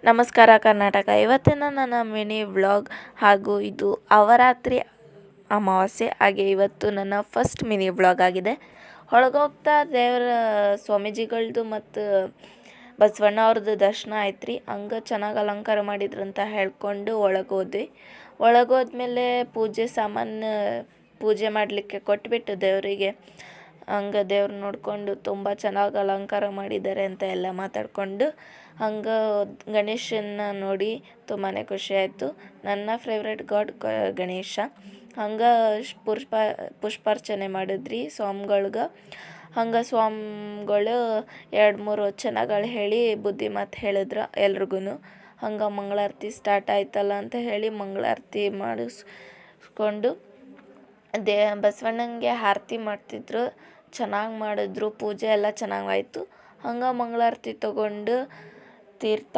ನಮಸ್ಕಾರ ಕರ್ನಾಟಕ. ಇವತ್ತಿನ ನನ್ನ ಮಿನಿ ವ್ಲಾಗ್ ಹಾಗೂ ಇದು ಅವರಾತ್ರಿ ಅಮಾವಾಸ್ಯೆ. ಹಾಗೆ ಇವತ್ತು ನನ್ನ ಫಸ್ಟ್ ಮಿನಿ ವ್ಲಾಗ್ ಆಗಿದೆ. ಒಳಗೋಗ್ತಾ ದೇವರ ಸ್ವಾಮೀಜಿಗಳದ್ದು ಮತ್ತು ಬಸವಣ್ಣ ಅವ್ರದ್ದು ದರ್ಶನ ಆಯ್ತು ರೀ. ಹಂಗೆ ಚೆನ್ನಾಗಿ ಅಲಂಕಾರ ಮಾಡಿದ್ರಂತ ಹೇಳ್ಕೊಂಡು ಒಳಗೋದ್ವಿ. ಒಳಗೋದ್ಮೇಲೆ ಪೂಜೆ ಸಾಮಾನು ಪೂಜೆ ಮಾಡಲಿಕ್ಕೆ ಕೊಟ್ಬಿಟ್ಟು ದೇವರಿಗೆ ಹಂಗೆ ದೇವ್ರು ನೋಡಿಕೊಂಡು ತುಂಬ ಚೆನ್ನಾಗಿ ಅಲಂಕಾರ ಮಾಡಿದ್ದಾರೆ ಅಂತ ಎಲ್ಲ ಮಾತಾಡಿಕೊಂಡು ಹಂಗೆ ಗಣೇಶನ ನೋಡಿ ತುಂಬಾ ಖುಷಿಯಾಯಿತು. ನನ್ನ ಫೇವ್ರೆಟ್ ಗಾಡ್ ಗಣೇಶ. ಹಂಗೆ ಪುಷ್ಪಾರ್ಚನೆ ಮಾಡಿದ್ರಿ ಸ್ವಾಮಿಗಳ್ಗೆ. ಹಂಗೆ ಸ್ವಾಮಿಗಳು 2-3 ವಚನಗಳು ಹೇಳಿ ಬುದ್ಧಿ ಮಾತು ಹೇಳಿದ್ರು ಎಲ್ರಿಗೂ. ಹಂಗೆ ಮಂಗಳಾರತಿ ಸ್ಟಾರ್ಟ್ ಆಯ್ತಲ್ಲ ಅಂತ ಹೇಳಿ ಮಂಗಳಾರತಿ ಮಾಡಿಸ್ಕೊಂಡು ಬಸವಣ್ಣಂಗೆ ಆರತಿ ಮಾಡ್ತಿದ್ರು. ಚೆನ್ನಾಗಿ ಮಾಡಿದ್ರು, ಪೂಜೆ ಎಲ್ಲ ಚೆನ್ನಾಗಾಯಿತು. ಹಂಗೆ ಮಂಗಳಾರತಿ ತೊಗೊಂಡು ತೀರ್ಥ